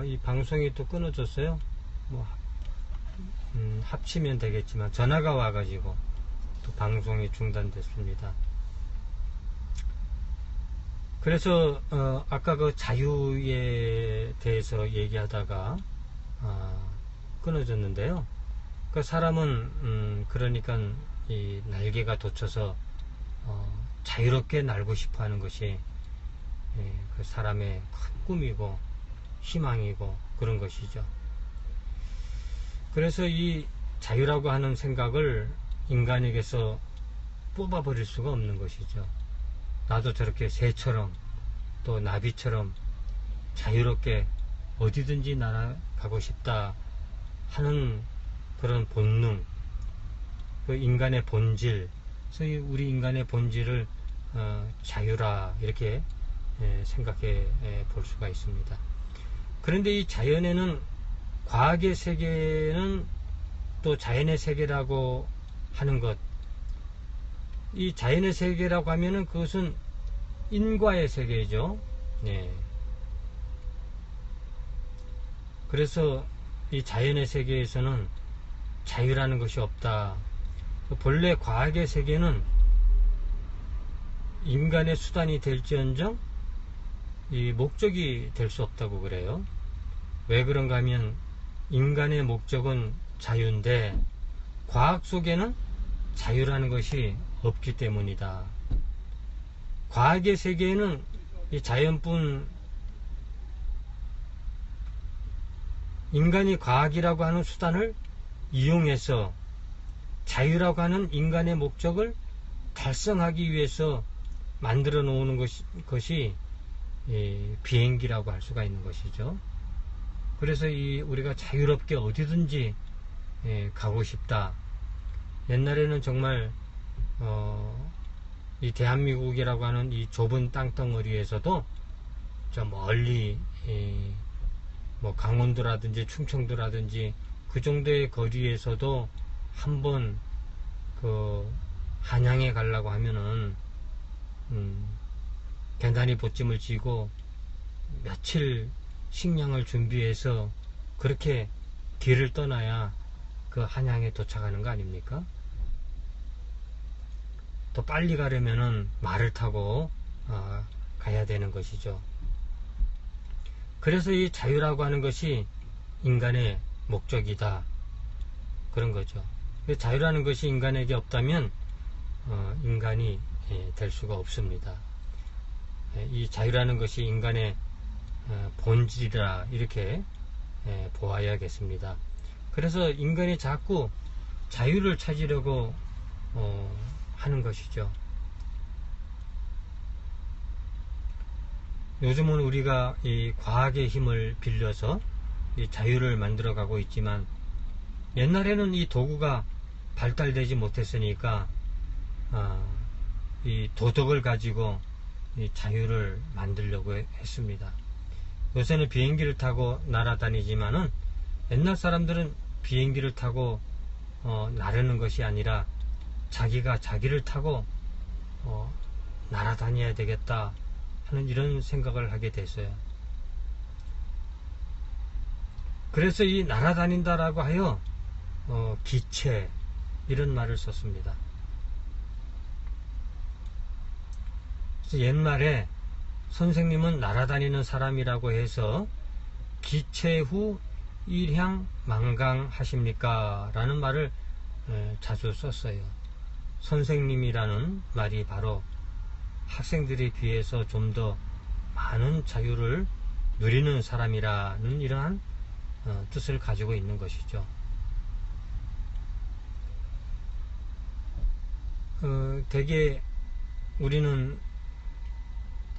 이 방송이 또 끊어졌어요. 뭐 합치면 되겠지만 전화가 와가지고 또 방송이 중단됐습니다. 그래서 아까 그 자유에 대해서 얘기하다가 끊어졌는데요. 그 사람은 그러니까 이 날개가 돋쳐서 자유롭게 날고 싶어 하는 것이 그 사람의 큰 꿈이고 희망이고 그런 것이죠. 그래서 이 자유라고 하는 생각을 인간에게서 뽑아버릴 수가 없는 것이죠. 나도 저렇게 새처럼 또 나비처럼 자유롭게 어디든지 날아가고 싶다 하는 그런 본능, 그 인간의 본질, 소위 우리 인간의 본질을 자유라 이렇게 생각해 볼 수가 있습니다. 그런데 이 자연에는, 과학의 세계는 또 자연의 세계라고 하는 것, 이 자연의 세계라고 하면은 그것은 인과의 세계죠. 그래서 이 자연의 세계에서는 자유라는 것이 없다. 본래 과학의 세계는 인간의 수단이 될지언정 이 목적이 될 수 없다고 그래요. 왜 그런가 하면 인간의 목적은 자유인데 과학 속에는 자유라는 것이 없기 때문이다. 과학의 세계에는 이 자연뿐, 인간이 과학이라고 하는 수단을 이용해서 자유라고 하는 인간의 목적을 달성하기 위해서 만들어 놓는 것이 비행기라고 할 수가 있는 것이죠. 그래서 우리가 자유롭게 어디든지 가고 싶다. 옛날에는 정말 이 대한민국이라고 하는 이 좁은 땅덩어리에서도 저 멀리 뭐 강원도라든지 충청도라든지 그 정도의 거리에서도 한번 그 한양에 가려고 하면은 단단히 보찜을 지고 며칠 식량을 준비해서 그렇게 길을 떠나야 그 한양에 도착하는 거 아닙니까? 또 빨리 가려면은 말을 타고 가야 되는 것이죠. 그래서 이 자유라고 하는 것이 인간의 목적이다, 그런 거죠. 자유라는 것이 인간에게 없다면 인간이 될 수가 없습니다. 이 자유라는 것이 인간의 본질이라 이렇게 보아야겠습니다. 그래서 인간이 자꾸 자유를 찾으려고 하는 것이죠. 요즘은 우리가 이 과학의 힘을 빌려서 이 자유를 만들어가고 있지만 옛날에는 이 도구가 발달되지 못했으니까 이 도덕을 가지고 이 자유를 만들려고 했습니다. 요새는 비행기를 타고 날아다니지만은 옛날 사람들은 비행기를 타고 나르는 것이 아니라 자기가 자기를 타고 날아다녀야 되겠다 하는 이런 생각을 하게 됐어요. 그래서 이 날아다닌다라고 하여 기체 이런 말을 썼습니다. 그래서 옛말에 선생님은 날아다니는 사람이라고 해서 기체 후 일향 망강하십니까? 라는 말을 자주 썼어요. 선생님이라는 말이 바로 학생들에 비해서 좀 더 많은 자유를 누리는 사람이라는 이러한 뜻을 가지고 있는 것이죠. 대개 우리는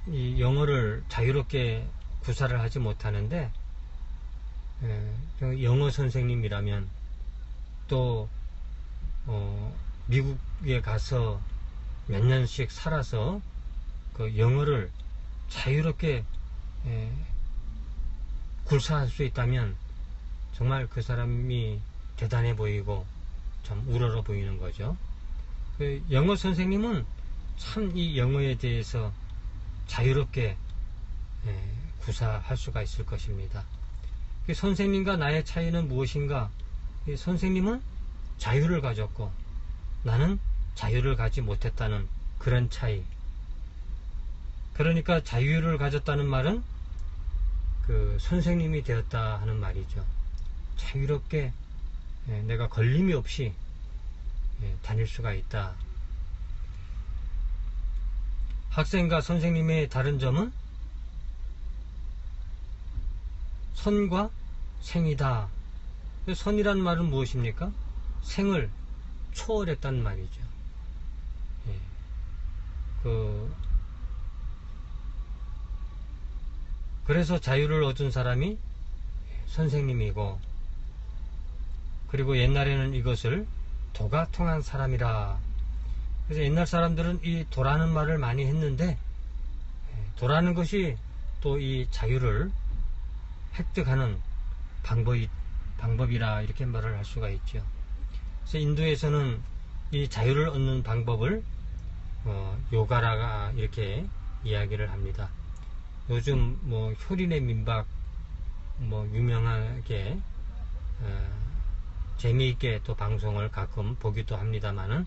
이 영어를 자유롭게 구사를 하지 못하는데 영어 선생님이라면 또 미국에 가서 몇 년씩 살아서 그 영어를 자유롭게 굴사할 수 있다면 정말 그 사람이 대단해 보이고 참 우러러 보이는 거죠. 그 영어 선생님은 참 이 영어에 대해서 자유롭게 구사할 수가 있을 것입니다. 선생님과 나의 차이는 무엇인가? 선생님은 자유를 가졌고 나는 자유를 가지 못했다는 그런 차이. 그러니까 자유를 가졌다는 말은 그 선생님이 되었다 하는 말이죠. 자유롭게 내가 걸림이 없이 다닐 수가 있다. 학생과 선생님의 다른 점은 선과 생이다. 선이란 말은 무엇입니까? 생을 초월했다는 말이죠. 그래서 자유를 얻은 사람이 선생님이고, 그리고 옛날에는 이것을 도가 통한 사람이라. 그래서 옛날 사람들은 이 도라는 말을 많이 했는데, 도라는 것이 또 이 자유를 획득하는 방법이라 이렇게 말을 할 수가 있죠. 그래서 인도에서는 이 자유를 얻는 방법을 요가라가 이렇게 이야기를 합니다. 요즘 뭐 효린의 민박 뭐 유명하게 재미있게 또 방송을 가끔 보기도 합니다만은,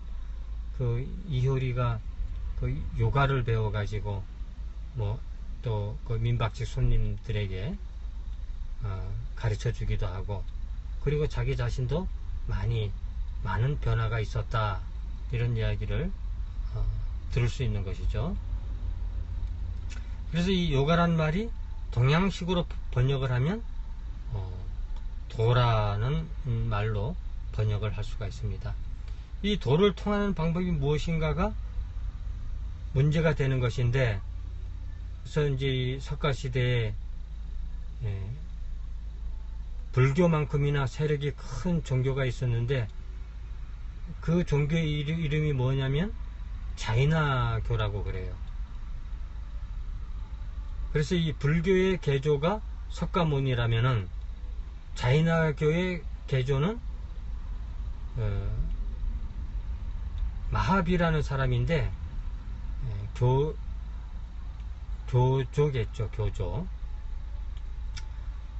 그 이효리가 그 요가를 배워 가지고 뭐 또 그 민박집 손님들에게 가르쳐 주기도 하고, 그리고 자기 자신도 많은 변화가 있었다, 이런 이야기를 들을 수 있는 것이죠. 그래서 이 요가란 말이 동양식으로 번역을 하면 도라는 말로 번역을 할 수가 있습니다. 이 도를 통하는 방법이 무엇인가가 문제가 되는 것인데, 그래서 이제 석가시대에 불교만큼이나 세력이 큰 종교가 있었는데, 그 종교의 이름이 뭐냐면 자이나교라고 그래요. 그래서 이 불교의 개조가 석가모니라면은 자이나교의 개조는 마하비라는 사람인데, 교조겠죠. 교조.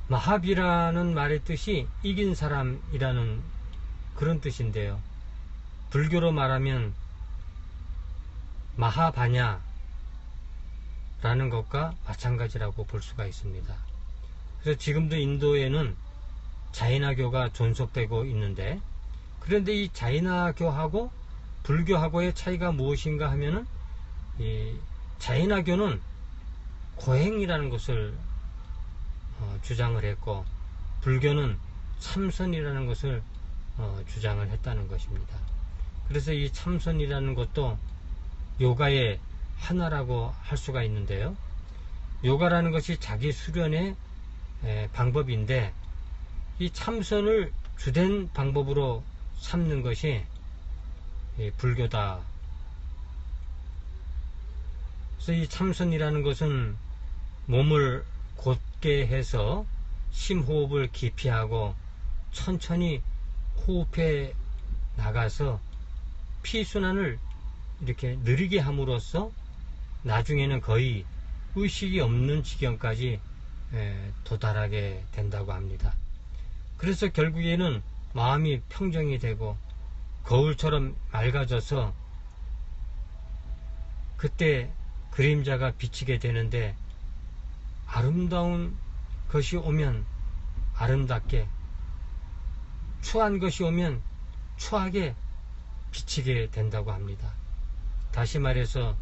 마하비라는 말의 뜻이 이긴 사람이라는 그런 뜻인데요. 불교로 말하면 마하바냐 라는 것과 마찬가지라고 볼 수가 있습니다. 그래서 지금도 인도에는 자이나교가 존속되고 있는데, 그런데 이 자이나교하고 불교하고의 차이가 무엇인가 하면은, 이 자이나교는 고행이라는 것을 주장을 했고, 불교는 참선이라는 것을 주장을 했다는 것입니다. 그래서 이 참선이라는 것도 요가의 하나라고 할 수가 있는데요. 요가라는 것이 자기 수련의 방법인데, 이 참선을 주된 방법으로 삼는 것이 불교다. 그래서 이 참선이라는 것은 몸을 곧게 해서 심호흡을 깊이 하고 천천히 호흡해 나가서 피순환을 이렇게 느리게 함으로써 나중에는 거의 의식이 없는 지경까지 도달하게 된다고 합니다. 그래서 결국에는 마음이 평정이 되고 거울처럼 맑아져서 그때 그림자가 비치게 되는데, 아름다운 것이 오면 아름답게, 추한 것이 오면 추하게 비치게 된다고 합니다. 다시 말해서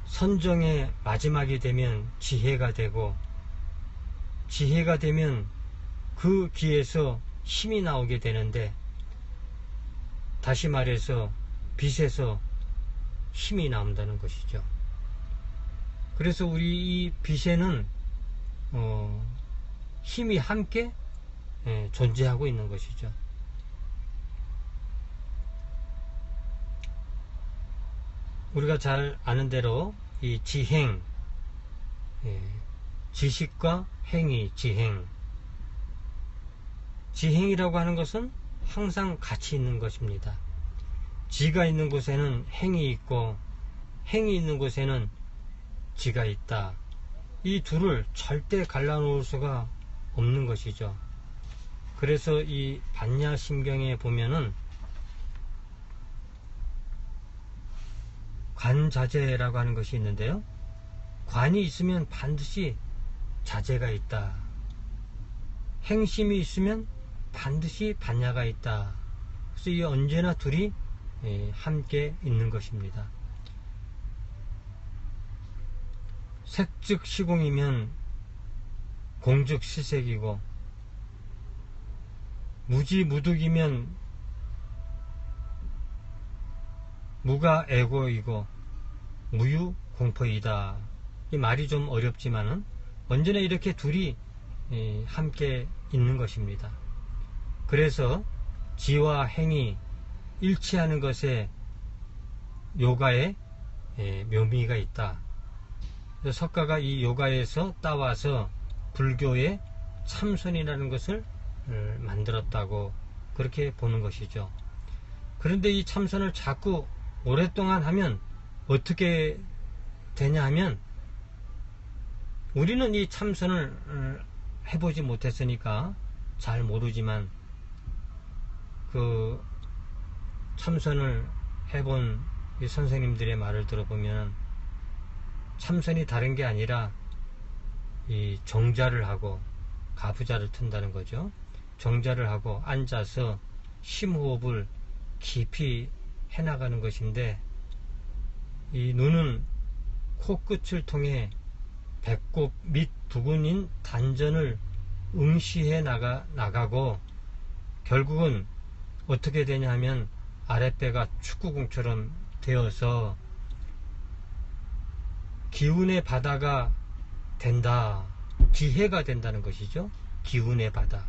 선정의 마지막이 되면 지혜가 되고, 지혜가 되면 그 귀에서 힘이 나오게 되는데, 다시 말해서 빛에서 힘이 나온다는 것이죠. 그래서 우리 이 빛에는 힘이 함께 존재하고 있는 것이죠. 우리가 잘 아는 대로 이 지행, 지식과 행위, 지행이라고 하는 것은 항상 같이 있는 것입니다. 지가 있는 곳에는 행이 있고, 행이 있는 곳에는 지가 있다. 이 둘을 절대 갈라놓을 수가 없는 것이죠. 그래서 이 반야심경에 보면은 관자재라고 하는 것이 있는데요. 관이 있으면 반드시 자재가 있다. 행심이 있으면 반드시 반야가 있다. 그래서 이 언제나 둘이 함께 있는 것입니다. 색즉 시공이면 공즉 시색이고, 무지무득이면 무가 애고이고 무유 공포이다. 이 말이 좀 어렵지만은 언제나 이렇게 둘이 함께 있는 것입니다. 그래서 지와 행이 일치하는 것에 요가의 묘미가 있다. 석가가 이 요가에서 따와서 불교의 참선이라는 것을 만들었다고 그렇게 보는 것이죠. 그런데 이 참선을 자꾸 오랫동안 하면 어떻게 되냐 하면, 우리는 이 참선을 해보지 못했으니까 잘 모르지만, 그 참선을 해본 이 선생님들의 말을 들어보면 참선이 다른 게 아니라 이 정자를 하고 가부좌를 튼다는 거죠. 정자를 하고 앉아서 심호흡을 깊이 해나가는 것인데, 이 눈은 코끝을 통해 배꼽 밑 부근인 단전을 응시해 나가고 결국은 어떻게 되냐 하면 아랫배가 축구공처럼 되어서 기운의 바다가 된다. 기해가 된다는 것이죠. 기운의 바다.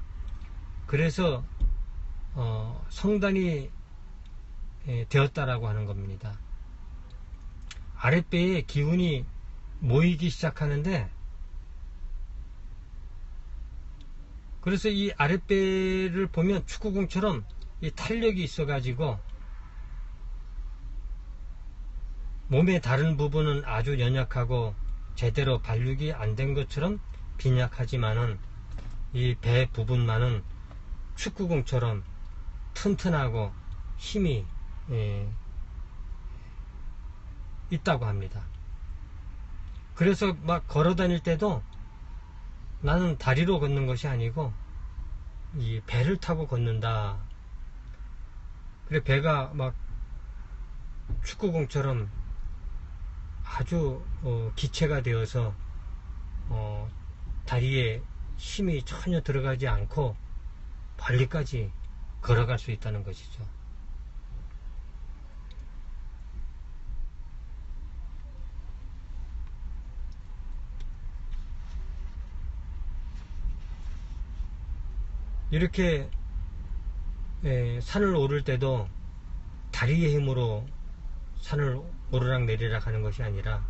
그래서 성단이 되었다라고 하는 겁니다. 아랫배에 기운이 모이기 시작하는데, 그래서 이 아랫배를 보면 축구공처럼 이 탄력이 있어 가지고 몸의 다른 부분은 아주 연약하고 제대로 발육이 안 된 것처럼 빈약하지만은 이 배 부분만은 축구공처럼 튼튼하고 힘이 있다고 합니다. 그래서 막 걸어 다닐 때도 나는 다리로 걷는 것이 아니고 이 배를 타고 걷는다. 그래, 배가 막 축구공처럼 아주 기체가 되어서 다리에 힘이 전혀 들어가지 않고 멀리까지 걸어갈 수 있다는 것이죠. 이렇게 산을 오를 때도 다리의 힘으로 산을 오르락 내리락 하는 것이 아니라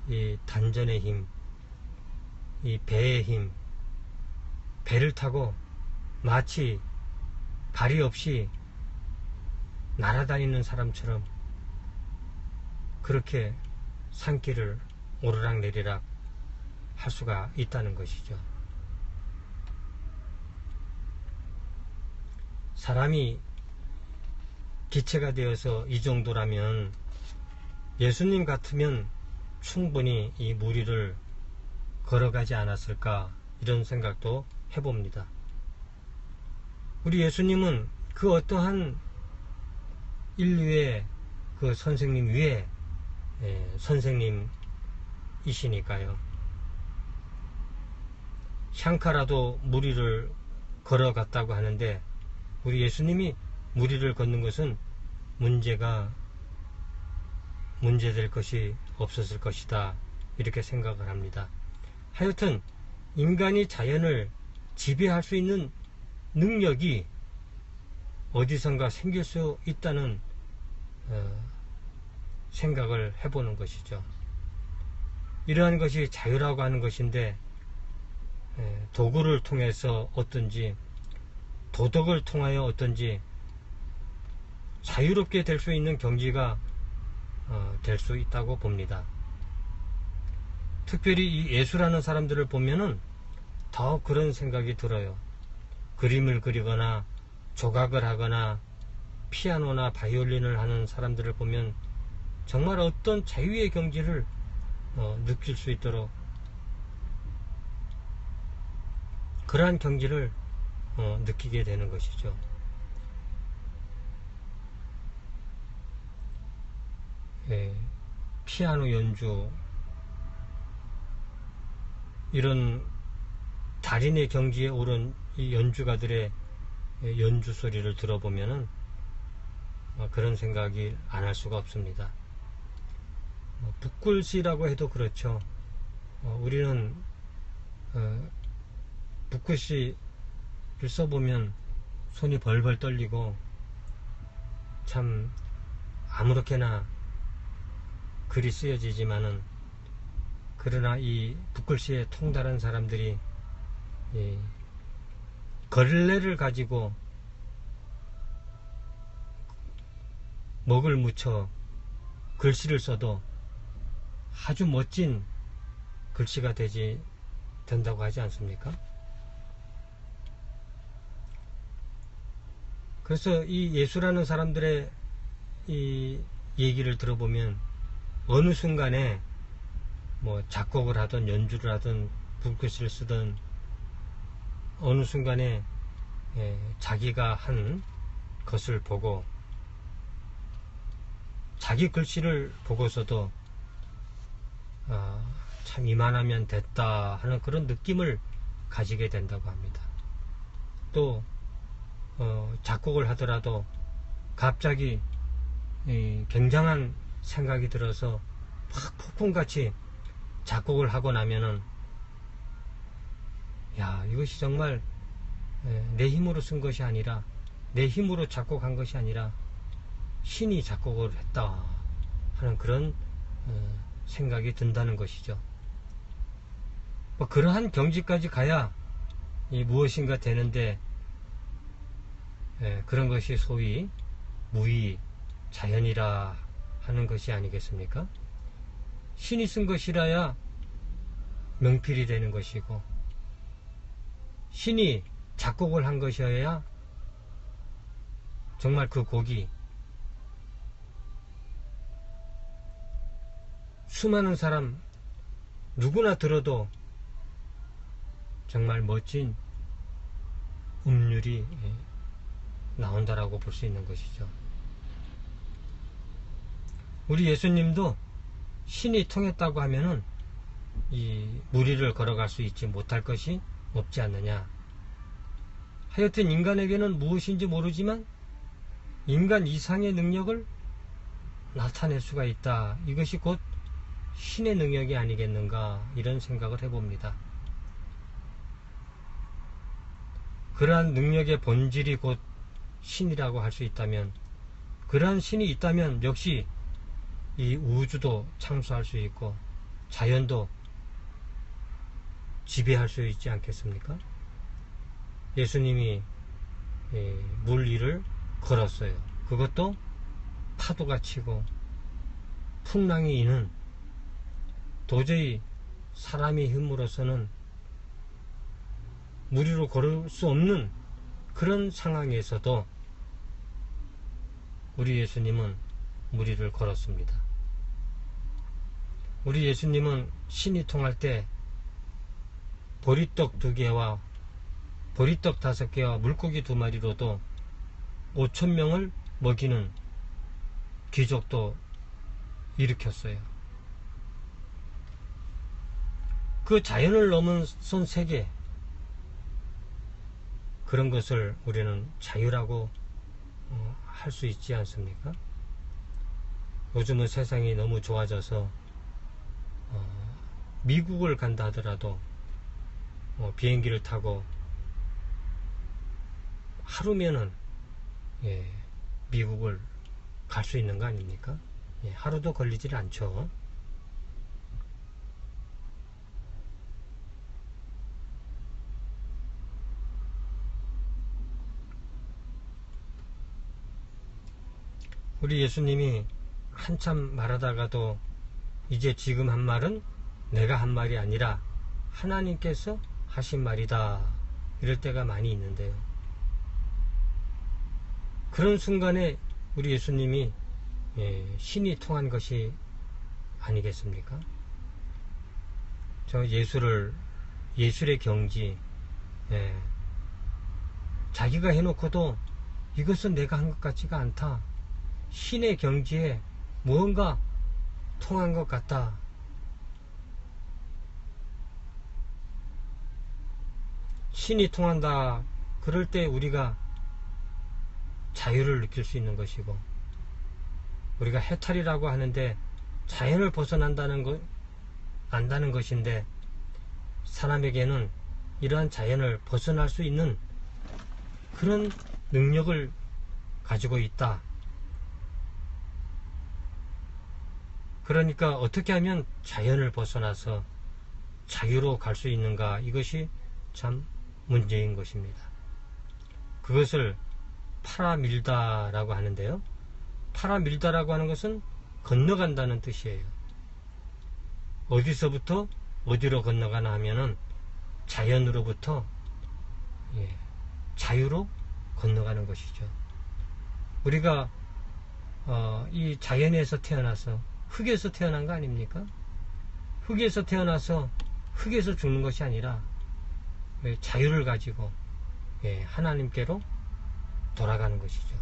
이 단전의 힘, 이 배의 힘, 배를 타고 마치 발이 없이 날아다니는 사람처럼 그렇게 산길을 오르락 내리락 할 수가 있다는 것이죠. 사람이 기체가 되어서 이 정도라면 예수님 같으면 충분히 이 무리를 걸어가지 않았을까, 이런 생각도 해봅니다. 우리 예수님은 그 어떠한 인류의 그 선생님 위에 선생님이시니까요. 향카라도 무리를 걸어갔다고 하는데, 우리 예수님이 무리를 걷는 것은 문제될 것이 없었을 것이다, 이렇게 생각을 합니다. 하여튼 인간이 자연을 지배할 수 있는 능력이 어디선가 생길 수 있다는 생각을 해보는 것이죠. 이러한 것이 자유라고 하는 것인데, 도구를 통해서 어떤지, 도덕을 통하여 어떤지 자유롭게 될 수 있는 경지가 될 수 있다고 봅니다. 특별히 이 예수라는 사람들을 보면은 더 그런 생각이 들어요. 그림을 그리거나 조각을 하거나 피아노나 바이올린을 하는 사람들을 보면 정말 어떤 자유의 경지를 느낄 수 있도록 그러한 경지를 느끼게 되는 것이죠. 예, 피아노 연주, 이런 달인의 경지에 오른 이 연주가들의 연주 소리를 들어보면은 그런 생각이 안 할 수가 없습니다. 붓글씨라고 해도 그렇죠. 우리는 붓글씨를 써보면 손이 벌벌 떨리고 참 아무렇게나 글이 쓰여지지만은, 그러나 이 붓글씨에 통달한 사람들이 걸레를 가지고 먹을 묻혀 글씨를 써도 아주 멋진 글씨가 된다고 하지 않습니까? 그래서 이 예수라는 사람들의 이 얘기를 들어보면 어느 순간에 뭐 작곡을 하든 연주를 하든 붓글씨를 쓰든 어느 순간에 자기가 한 것을 보고 자기 글씨를 보고서도 참 이만하면 됐다 하는 그런 느낌을 가지게 된다고 합니다. 또 작곡을 하더라도 갑자기 굉장한 생각이 들어서 막 폭풍같이 작곡을 하고 나면은, 야, 이것이 정말 내 힘으로 쓴 것이 아니라, 내 힘으로 작곡한 것이 아니라 신이 작곡을 했다 하는 그런 생각이 든다는 것이죠. 뭐 그러한 경지까지 가야 무엇인가 되는데, 그런 것이 소위 무의, 자연이라 하는 것이 아니겠습니까? 신이 쓴 것이라야 명필이 되는 것이고, 신이 작곡을 한 것이어야 정말 그 곡이 수많은 사람 누구나 들어도 정말 멋진 음률이 나온다라고 볼 수 있는 것이죠. 우리 예수님도 신이 통했다고 하면은 이 무리를 걸어갈 수 있지 못할 것이 없지 않느냐. 하여튼 인간에게는 무엇인지 모르지만 인간 이상의 능력을 나타낼 수가 있다. 이것이 곧 신의 능력이 아니겠는가, 이런 생각을 해봅니다. 그러한 능력의 본질이 곧 신이라고 할 수 있다면, 그러한 신이 있다면 역시 이 우주도 창수할 수 있고 자연도 지배할 수 있지 않겠습니까? 예수님이 물 위를 걸었어요. 그것도 파도가 치고 풍랑이 이는, 도저히 사람의 힘으로서는 물 위로 걸을 수 없는 그런 상황에서도 우리 예수님은 물 위를 걸었습니다. 우리 예수님은 신이 통할 때 보리떡 2개와 보리떡 5개와 물고기 2마리로도 5,000명을 먹이는 기적도 일으켰어요. 그 자연을 넘어선 세계, 그런 것을 우리는 자유라고 할 수 있지 않습니까? 요즘은 세상이 너무 좋아져서 미국을 간다 하더라도 비행기를 타고 하루면은 미국을 갈 수 있는 거 아닙니까? 하루도 걸리질 않죠. 우리 예수님이 한참 말하다가도 이제 지금 한 말은 내가 한 말이 아니라 하나님께서 하신 말이다, 이럴 때가 많이 있는데요. 그런 순간에 우리 예수님이 신이 통한 것이 아니겠습니까? 저 예술의 경지, 자기가 해놓고도 이것은 내가 한 것 같지가 않다, 신의 경지에 무언가 통한 것 같다, 신이 통한다, 그럴 때 우리가 자유를 느낄 수 있는 것이고, 우리가 해탈이라고 하는데 자연을 벗어난다는 안다는 것인데, 사람에게는 이러한 자연을 벗어날 수 있는 그런 능력을 가지고 있다. 그러니까 어떻게 하면 자연을 벗어나서 자유로 갈 수 있는가, 이것이 참 문제인 것입니다. 그것을 파라밀다라고 하는데요. 파라밀다라고 하는 것은 건너간다는 뜻이에요. 어디서부터 어디로 건너가나 하면은 자연으로부터 자유로 건너가는 것이죠. 우리가 이 자연에서 태어나서 흙에서 태어난 거 아닙니까? 흙에서 태어나서 흙에서 죽는 것이 아니라 자유를 가지고 하나님께로 돌아가는 것이죠.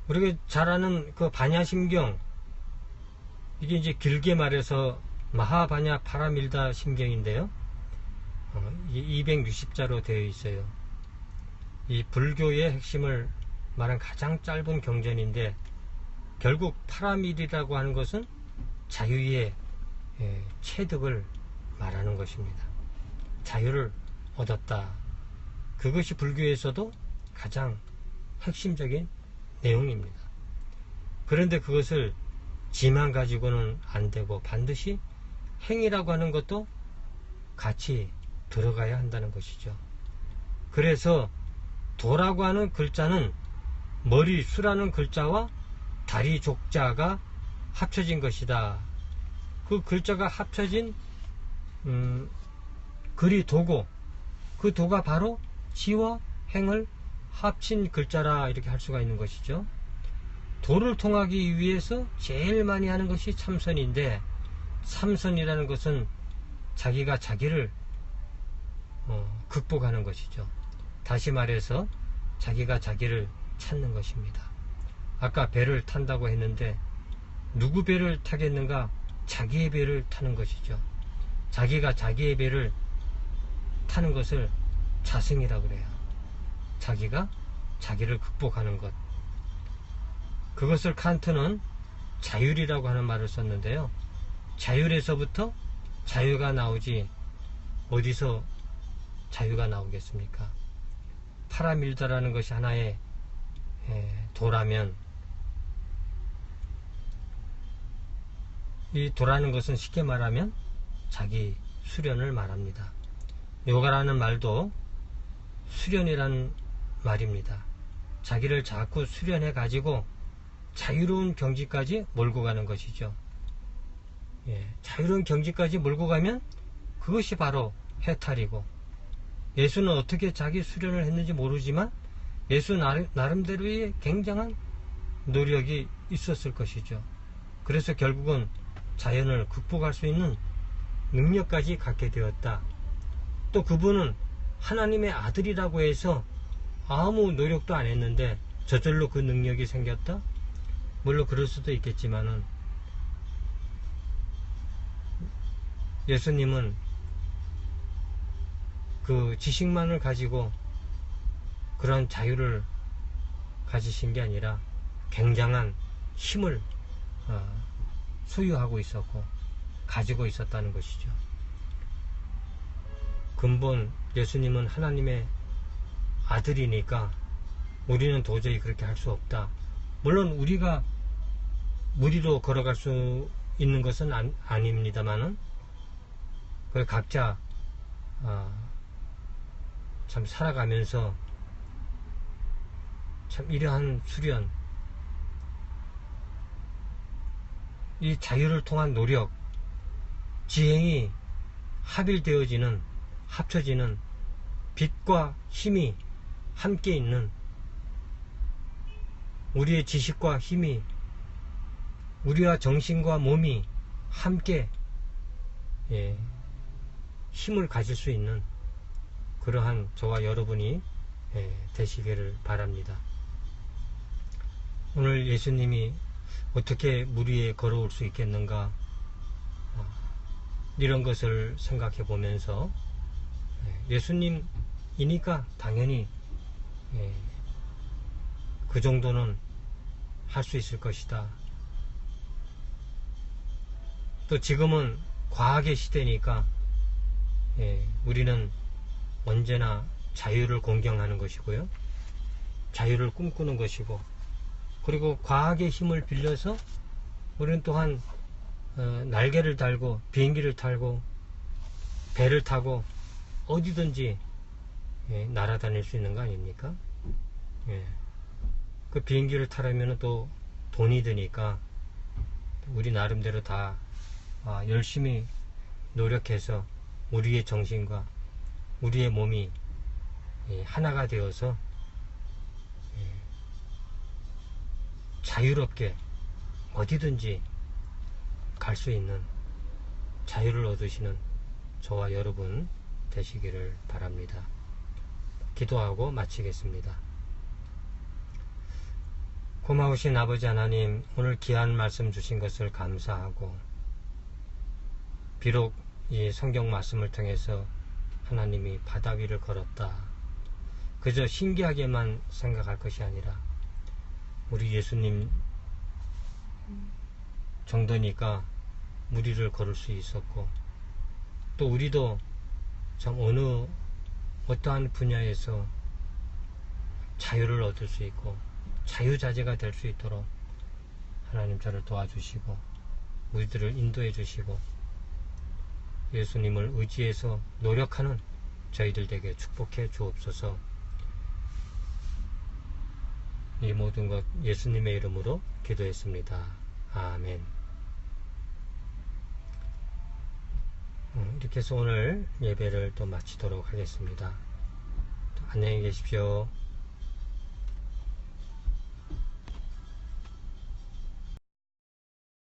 우리가 잘 아는 그 반야심경, 이게 이제 길게 말해서 마하바냐 파라밀다 심경인데요. 260자로 되어 있어요. 이 불교의 핵심을 말한 가장 짧은 경전인데, 결국 파라밀이라고 하는 것은 자유의 체득을 말하는 것입니다. 자유를 얻었다. 그것이 불교에서도 가장 핵심적인 내용입니다. 그런데 그것을 지만 가지고는 안 되고 반드시 행이라고 하는 것도 같이 들어가야 한다는 것이죠. 그래서 도라고 하는 글자는 머리 수라는 글자와 다리 족자가 합쳐진 것이다. 그 글자가 합쳐진 글이 도고, 그 도가 바로 지와 행을 합친 글자라, 이렇게 할 수가 있는 것이죠. 도를 통하기 위해서 제일 많이 하는 것이 참선인데, 참선이라는 것은 자기가 자기를 극복하는 것이죠. 다시 말해서 자기가 자기를 찾는 것입니다. 아까 배를 탄다고 했는데 누구 배를 타겠는가? 자기의 배를 타는 것이죠. 자기가 자기의 배를 타는 것을 자승이라고 그래요. 자기가 자기를 극복하는 것. 그것을 칸트는 자율이라고 하는 말을 썼는데요. 자율에서부터 자유가 나오지 어디서 자유가 나오겠습니까? 파라밀다라는 것이 하나의 도라면, 이 도라는 것은 쉽게 말하면 자기 수련을 말합니다. 요가라는 말도 수련이라는 말입니다. 자기를 자꾸 수련해 가지고 자유로운 경지까지 몰고 가는 것이죠. 자유로운 경지까지 몰고 가면 그것이 바로 해탈이고, 예수는 어떻게 자기 수련을 했는지 모르지만 예수 나름대로의 굉장한 노력이 있었을 것이죠. 그래서 결국은 자연을 극복할 수 있는 능력까지 갖게 되었다. 또 그분은 하나님의 아들이라고 해서 아무 노력도 안 했는데 저절로 그 능력이 생겼다? 물론 그럴 수도 있겠지만은, 예수님은 그 지식만을 가지고 그런 자유를 가지신 게 아니라 굉장한 힘을 소유하고 있었고 가지고 있었다는 것이죠. 근본 예수님은 하나님의 아들이니까 우리는 도저히 그렇게 할 수 없다. 물론 우리가 무리로 걸어갈 수 있는 것은 아닙니다만은, 각자 참 살아가면서 참 이러한 수련, 이 자유를 통한 노력, 지행이 합일되어지는, 합쳐지는 빛과 힘이 함께 있는, 우리의 지식과 힘이, 우리와 정신과 몸이 함께 힘을 가질 수 있는 그러한 저와 여러분이 되시기를 바랍니다. 오늘 예수님이 어떻게 물 위에 걸어올 수 있겠는가, 이런 것을 생각해 보면서 예수님이니까 당연히 그 정도는 할 수 있을 것이다. 또 지금은 과학의 시대니까 우리는 언제나 자유를 공경하는 것이고요, 자유를 꿈꾸는 것이고, 그리고 과학의 힘을 빌려서 우리는 또한 날개를 달고 비행기를 타고 배를 타고 어디든지 날아다닐 수 있는 거 아닙니까? 그 비행기를 타려면 또 돈이 드니까 우리 나름대로 다 열심히 노력해서 우리의 정신과 우리의 몸이 하나가 되어서 자유롭게 어디든지 갈 수 있는 자유를 얻으시는 저와 여러분 되시기를 바랍니다. 기도하고 마치겠습니다. 고마우신 아버지 하나님, 오늘 귀한 말씀 주신 것을 감사하고, 비록 이 성경 말씀을 통해서 하나님이 바다 위를 걸었다, 그저 신기하게만 생각할 것이 아니라 우리 예수님 정도니까 물 위를 걸을 수 있었고, 또 우리도 참 어떠한 분야에서 자유를 얻을 수 있고 자유자재가 될 수 있도록 하나님 저를 도와주시고 우리들을 인도해 주시고 예수님을 의지해서 노력하는 저희들 되게 축복해 주옵소서. 이 모든 것 예수님의 이름으로 기도했습니다. 아멘. 이렇게 해서 오늘 예배를 또 마치도록 하겠습니다. 안녕히 계십시오.